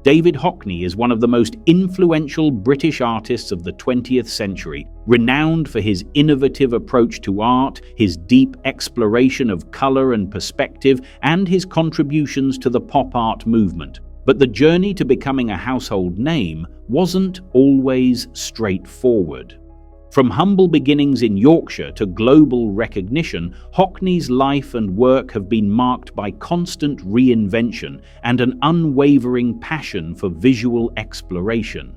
David Hockney is one of the most influential British artists of the 20th century, renowned for his innovative approach to art, his deep exploration of color and perspective, and his contributions to the pop art movement. But the journey to becoming a household name wasn't always straightforward. From humble beginnings in Yorkshire to global recognition, Hockney's life and work have been marked by constant reinvention and an unwavering passion for visual exploration.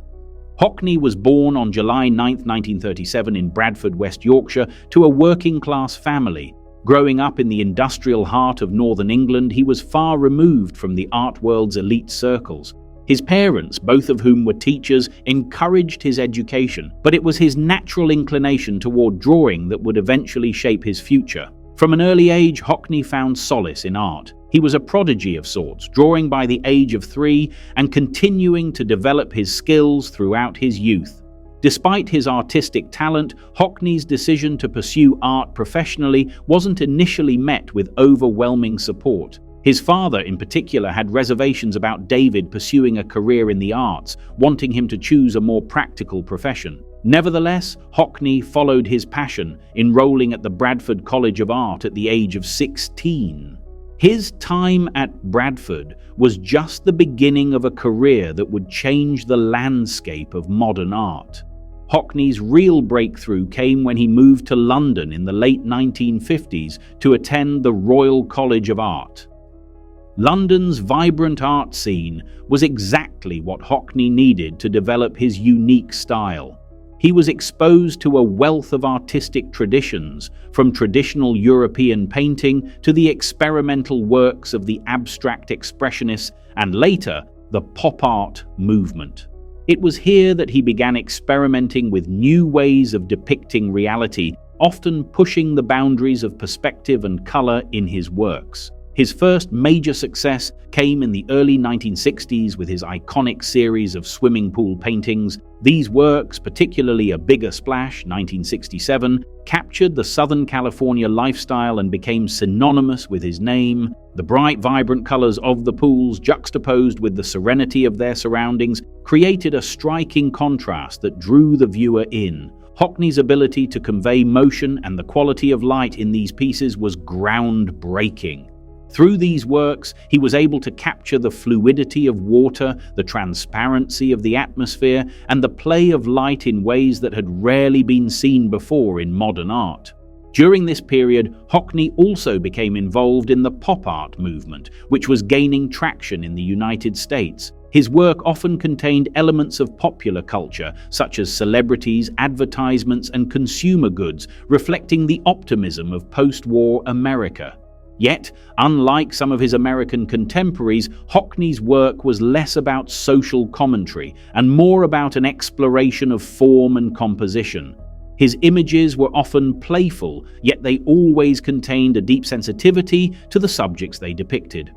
Hockney was born on July 9, 1937 in Bradford, West Yorkshire, to a working-class family. Growing up in the industrial heart of northern England, he was far removed from the art world's elite circles. His parents, both of whom were teachers, encouraged his education, but it was his natural inclination toward drawing that would eventually shape his future. From an early age, Hockney found solace in art. He was a prodigy of sorts, drawing by the age of 3 and continuing to develop his skills throughout his youth. Despite his artistic talent, Hockney's decision to pursue art professionally wasn't initially met with overwhelming support. His father, in particular, had reservations about David pursuing a career in the arts, wanting him to choose a more practical profession. Nevertheless, Hockney followed his passion, enrolling at the Bradford College of Art at the age of 16. His time at Bradford was just the beginning of a career that would change the landscape of modern art. Hockney's real breakthrough came when he moved to London in the late 1950s to attend the Royal College of Art. London's vibrant art scene was exactly what Hockney needed to develop his unique style. He was exposed to a wealth of artistic traditions, from traditional European painting to the experimental works of the abstract expressionists and later the pop art movement. It was here that he began experimenting with new ways of depicting reality, often pushing the boundaries of perspective and color in his works. His first major success came in the early 1960s with his iconic series of swimming pool paintings. These works, particularly A Bigger Splash, 1967, captured the Southern California lifestyle and became synonymous with his name. The bright, vibrant colors of the pools, juxtaposed with the serenity of their surroundings, created a striking contrast that drew the viewer in. Hockney's ability to convey motion and the quality of light in these pieces was groundbreaking. Through these works, he was able to capture the fluidity of water, the transparency of the atmosphere, and the play of light in ways that had rarely been seen before in modern art. During this period, Hockney also became involved in the pop art movement, which was gaining traction in the United States. His work often contained elements of popular culture, such as celebrities, advertisements, and consumer goods, reflecting the optimism of post-war America. Yet, unlike some of his American contemporaries, Hockney's work was less about social commentary and more about an exploration of form and composition. His images were often playful, yet they always contained a deep sensitivity to the subjects they depicted.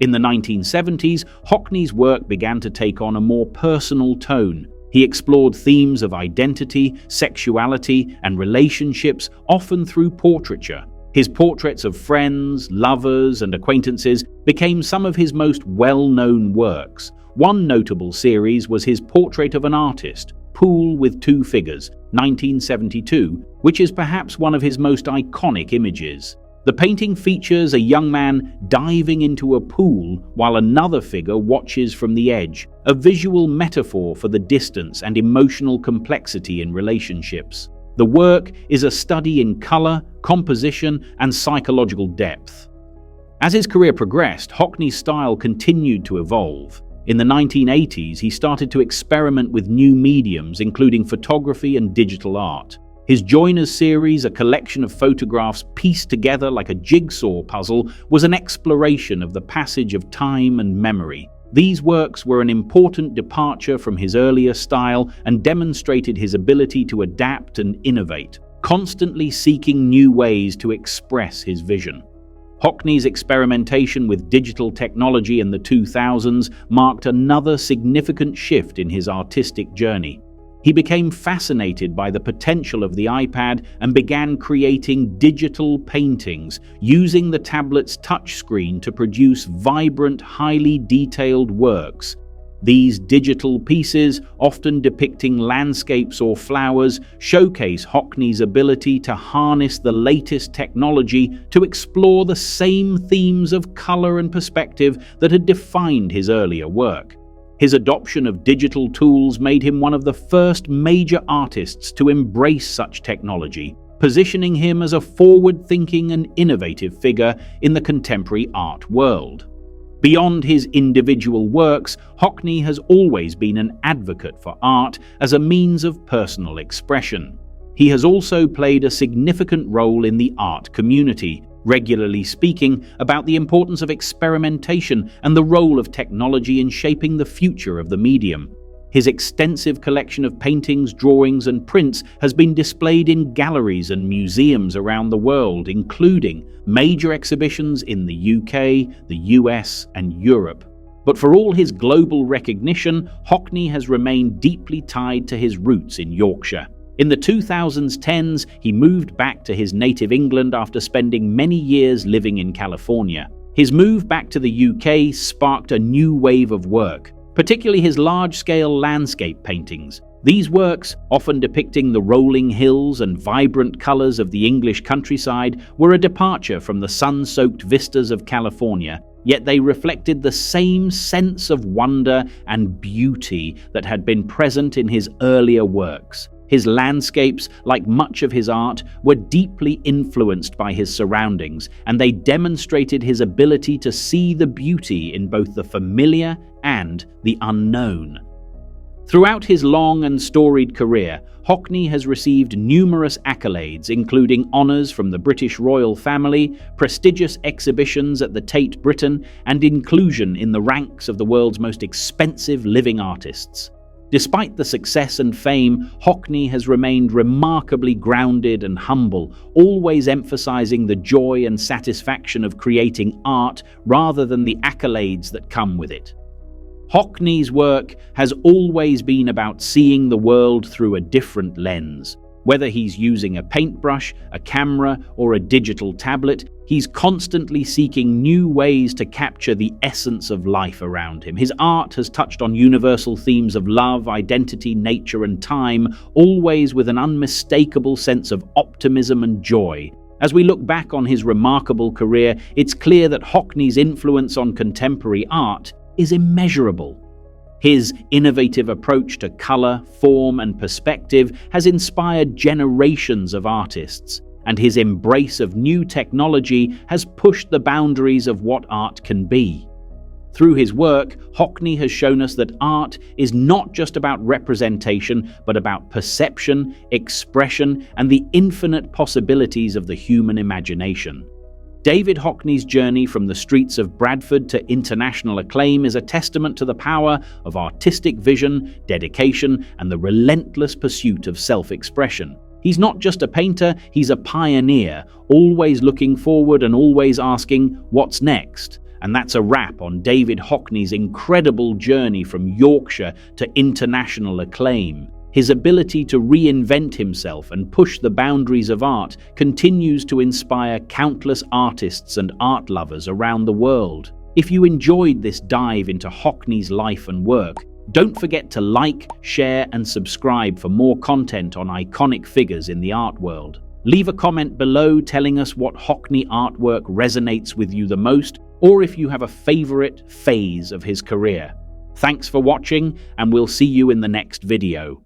In the 1970s, Hockney's work began to take on a more personal tone. He explored themes of identity, sexuality, and relationships, often through portraiture. His portraits of friends, lovers, and acquaintances became some of his most well-known works. One notable series was his Portrait of an Artist, Pool with Two Figures, 1972, which is perhaps one of his most iconic images. The painting features a young man diving into a pool while another figure watches from the edge, a visual metaphor for the distance and emotional complexity in relationships. The work is a study in color, composition, and psychological depth. As his career progressed, Hockney's style continued to evolve. In the 1980s, he started to experiment with new mediums, including photography and digital art. His Joiners series, a collection of photographs pieced together like a jigsaw puzzle, was an exploration of the passage of time and memory. These works were an important departure from his earlier style and demonstrated his ability to adapt and innovate, constantly seeking new ways to express his vision. Hockney's experimentation with digital technology in the 2000s marked another significant shift in his artistic journey. He became fascinated by the potential of the iPad and began creating digital paintings, using the tablet's touchscreen to produce vibrant, highly detailed works. These digital pieces, often depicting landscapes or flowers, showcase Hockney's ability to harness the latest technology to explore the same themes of color and perspective that had defined his earlier work. His adoption of digital tools made him one of the first major artists to embrace such technology, positioning him as a forward-thinking and innovative figure in the contemporary art world. Beyond his individual works, Hockney has always been an advocate for art as a means of personal expression. He has also played a significant role in the art community, regularly speaking about the importance of experimentation and the role of technology in shaping the future of the medium. His extensive collection of paintings, drawings, and prints has been displayed in galleries and museums around the world, including major exhibitions in the UK, the US, and Europe. But for all his global recognition, Hockney has remained deeply tied to his roots in Yorkshire. In the 2010s, he moved back to his native England after spending many years living in California. His move back to the UK sparked a new wave of work, particularly his large-scale landscape paintings. These works, often depicting the rolling hills and vibrant colors of the English countryside, were a departure from the sun-soaked vistas of California, yet they reflected the same sense of wonder and beauty that had been present in his earlier works. His landscapes, like much of his art, were deeply influenced by his surroundings, and they demonstrated his ability to see the beauty in both the familiar and the unknown. Throughout his long and storied career, Hockney has received numerous accolades, including honours from the British royal family, prestigious exhibitions at the Tate Britain, and inclusion in the ranks of the world's most expensive living artists. Despite the success and fame, Hockney has remained remarkably grounded and humble, always emphasizing the joy and satisfaction of creating art rather than the accolades that come with it. Hockney's work has always been about seeing the world through a different lens. Whether he's using a paintbrush, a camera, or a digital tablet, he's constantly seeking new ways to capture the essence of life around him. His art has touched on universal themes of love, identity, nature, and time, always with an unmistakable sense of optimism and joy. As we look back on his remarkable career, it's clear that Hockney's influence on contemporary art is immeasurable. His innovative approach to color, form, and perspective has inspired generations of artists, and his embrace of new technology has pushed the boundaries of what art can be. Through his work, Hockney has shown us that art is not just about representation, but about perception, expression, and the infinite possibilities of the human imagination. David Hockney's journey from the streets of Bradford to international acclaim is a testament to the power of artistic vision, dedication, and the relentless pursuit of self-expression. He's not just a painter, he's a pioneer, always looking forward and always asking, what's next? And that's a wrap on David Hockney's incredible journey from Yorkshire to international acclaim. His ability to reinvent himself and push the boundaries of art continues to inspire countless artists and art lovers around the world. If you enjoyed this dive into Hockney's life and work, don't forget to like, share, and subscribe for more content on iconic figures in the art world. Leave a comment below telling us what Hockney artwork resonates with you the most, or if you have a favorite phase of his career. Thanks for watching, and we'll see you in the next video.